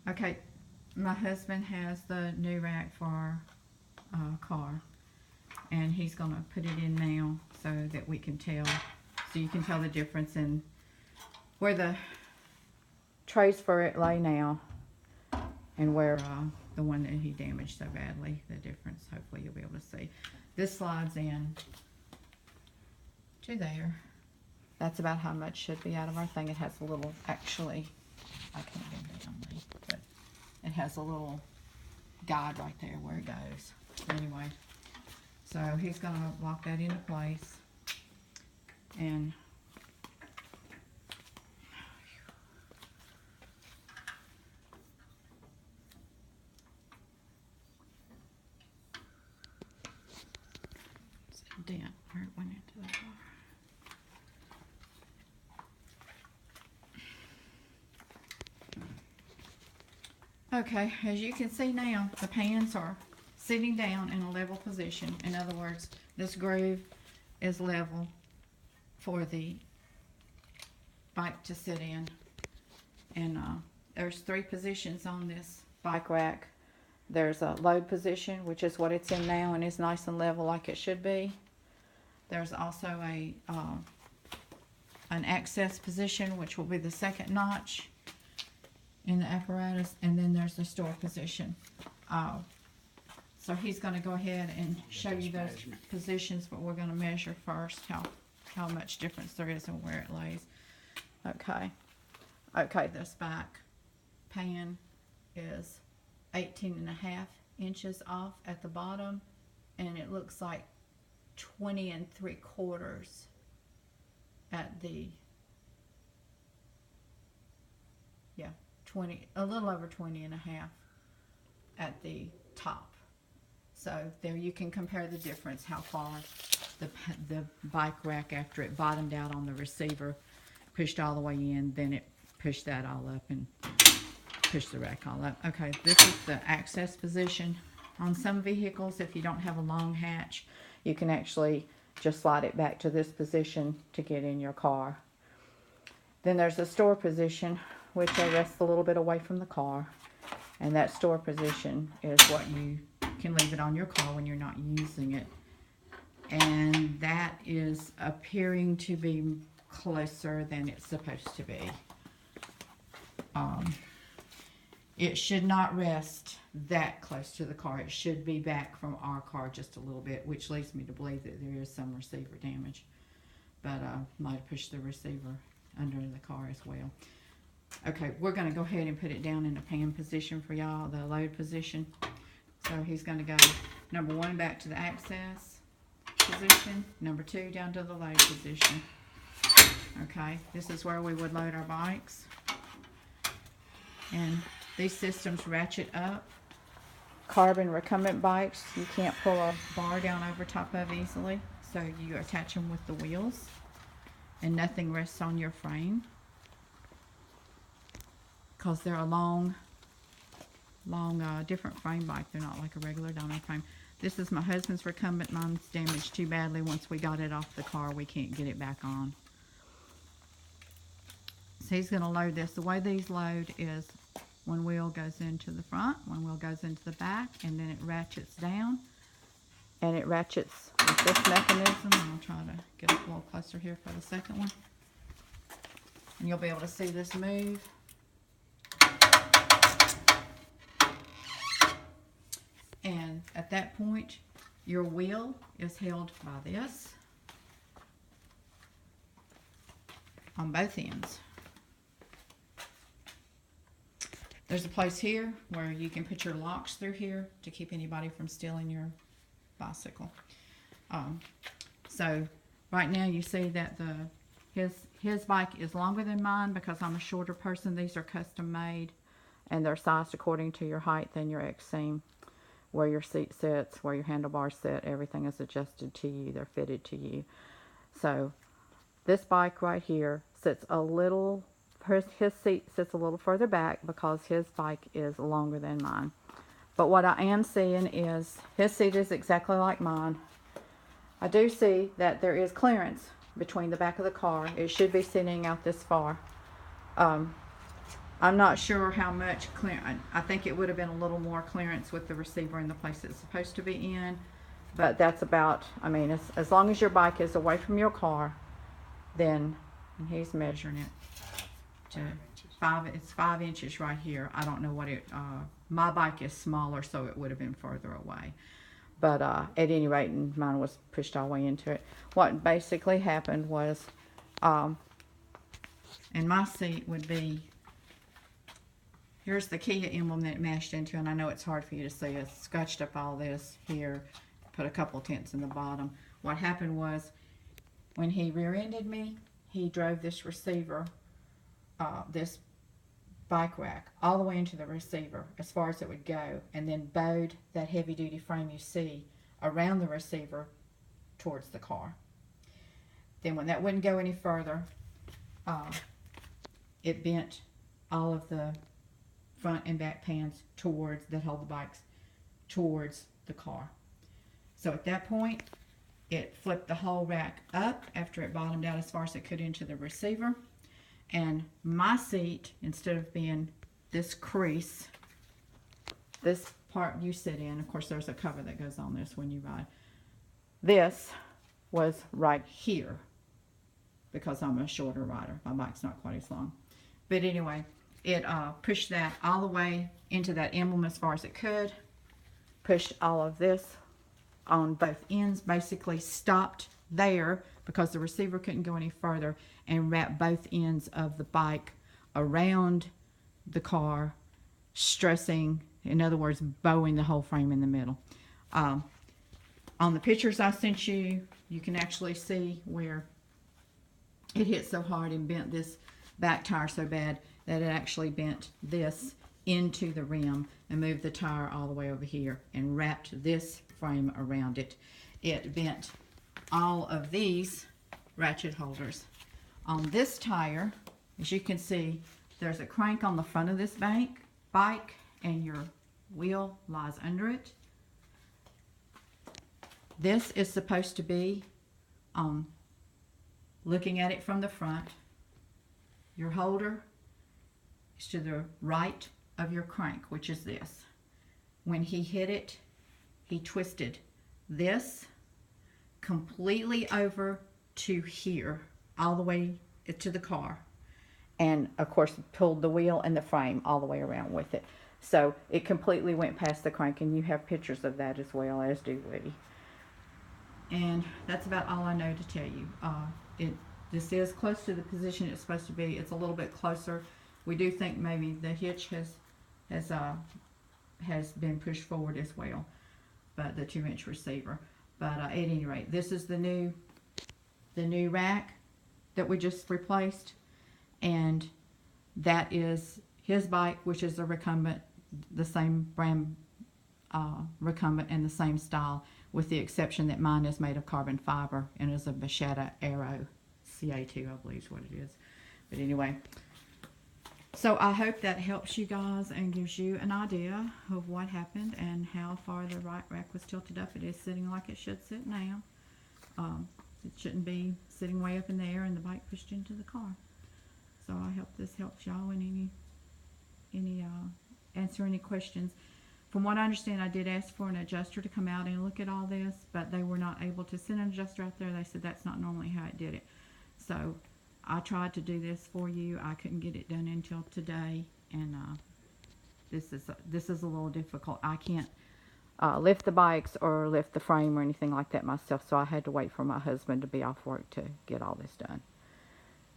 Okay, my husband has the new rack for our car, and he's going to put it in now so that we can tell, so you can tell the difference in where the trays for it lay now and where the one that he damaged so badly, the difference. Hopefully you'll be able to see. This slides in to there. That's about how much should be out of our thing. It has a little, actually, I can't get it on me, but it has a little guide right there where it goes. Anyway, so he's going to lock that into place, and it's a dent where it went into the car. Okay, as you can see now, the pans are sitting down in a level position. In other words, this groove is level for the bike to sit in. And there's 3 positions on this bike rack. There's a load position, which is what it's in now and is nice and level like it should be. There's also a an access position, which will be the second notch in the apparatus, and then there's the store position. So he's going to go ahead and show you those positions, but we're going to measure first how much difference there is and where it lays. Okay, this back pan is 18.5 inches off at the bottom, and it looks like 20 3/4 at the, yeah, 20, a little over 20.5 at the top. So there you can compare the difference, how far the bike rack, after it bottomed out on the receiver, pushed all the way in, then it pushed that all up and pushed the rack all up. Okay, this is the access position. On some vehicles, if you don't have a long hatch, you can actually just slide it back to this position to get in your car. Then there's the store position, which rests a little bit away from the car. And that store position is what you can leave it on your car when you're not using it. And that is appearing to be closer than it's supposed to be. It should not rest that close to the car. It should be back from our car just a little bit, which leads me to believe that there is some receiver damage. But might have pushed the receiver under the car as well. Okay, we're going to go ahead and put it down in the pan position for y'all, the load position. So he's going to go number 1 back to the access position, number 2 down to the load position. Okay, this is where we would load our bikes. And these systems ratchet up. Carbon recumbent bikes, you can't pull a bar down over top of easily, so you attach them with the wheels, and nothing rests on your frame, because they're a long different frame bike. They're not like a regular dyno frame. This is my husband's recumbent. Mine's damaged too badly. Once we got it off the car, we can't get it back on. So he's going to load this. The way these load is one wheel goes into the front, one wheel goes into the back, and then it ratchets down. And it ratchets with this mechanism. I'll try to get up a little closer here for the second one. And you'll be able to see this move. And at that point, your wheel is held by this on both ends. There's a place here where you can put your locks through here to keep anybody from stealing your bicycle. So right now you see that his bike is longer than mine because I'm a shorter person. These are custom made and they're sized according to your height and your X-seam. Where your seat sits, where your handlebars sit, everything is adjusted to you. They're fitted to you. So this bike right here sits a little, his seat sits a little further back because his bike is longer than mine. But what I am seeing is his seat is exactly like mine. I do see that there is clearance between the back of the car. It should be sitting out this far. I'm not sure how much clearance. I think it would have been a little more clearance with the receiver in the place it's supposed to be in. But that's about, I mean, as long as your bike is away from your car, then, and he's measuring it to it's 5 inches right here. I don't know what it, my bike is smaller, so it would have been further away. But at any rate, mine was pushed all the way into it. What basically happened was, and my seat would be, here's the Kia emblem that it mashed into, and I know it's hard for you to see. I scratched up all this here, put a couple tents in the bottom. What happened was, when he rear-ended me, he drove this receiver, this bike rack, all the way into the receiver as far as it would go, and then bowed that heavy-duty frame you see around the receiver towards the car. Then when that wouldn't go any further, it bent all of the front and back pans towards, that hold the bikes, towards the car. So at that point, it flipped the whole rack up after it bottomed out as far as it could into the receiver. And my seat, instead of being this crease, this part you sit in, of course there's a cover that goes on this when you ride, this was right here because I'm a shorter rider. My bike's not quite as long. But anyway, it pushed that all the way into that emblem as far as it could, pushed all of this on both ends, basically stopped there because the receiver couldn't go any further, and wrapped both ends of the bike around the car, stressing, in other words, bowing the whole frame in the middle. On the pictures I sent you, you can actually see where it hit so hard and bent this back tire so bad that it actually bent this into the rim and moved the tire all the way over here and wrapped this frame around it. It bent all of these ratchet holders. On this tire, as you can see, there's a crank on the front of this bike, and your wheel lies under it. This is supposed to be, looking at it from the front, your holder is to the right of your crank, which is this. When he hit it, he twisted this completely over to here, all the way to the car, and of course pulled the wheel and the frame all the way around with it. So it completely went past the crank, and you have pictures of that as well, as do we. And that's about all I know to tell you. This is close to the position it's supposed to be. It's a little bit closer. We do think maybe the hitch has been pushed forward as well, but the 2-inch receiver. But at any rate, this is the new rack that we just replaced, and that is his bike, which is a recumbent, the same brand recumbent and the same style, with the exception that mine is made of carbon fiber and is a Bashada Aero CA2, I believe is what it is. But anyway, so I hope that helps you guys and gives you an idea of what happened and how far the right rack was tilted up. It is sitting like it should sit now. It shouldn't be sitting way up in the air and the bike pushed into the car. So I hope this helps y'all in answer any questions. From what I understand, I did ask for an adjuster to come out and look at all this, but they were not able to send an adjuster out there. They said that's not normally how it did it. So I tried to do this for you. I couldn't get it done until today, and this is a little difficult. I can't lift the bikes or lift the frame or anything like that myself, so I had to wait for my husband to be off work to get all this done.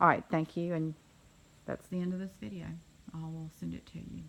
All right, thank you, and that's the end of this video. I will send it to you.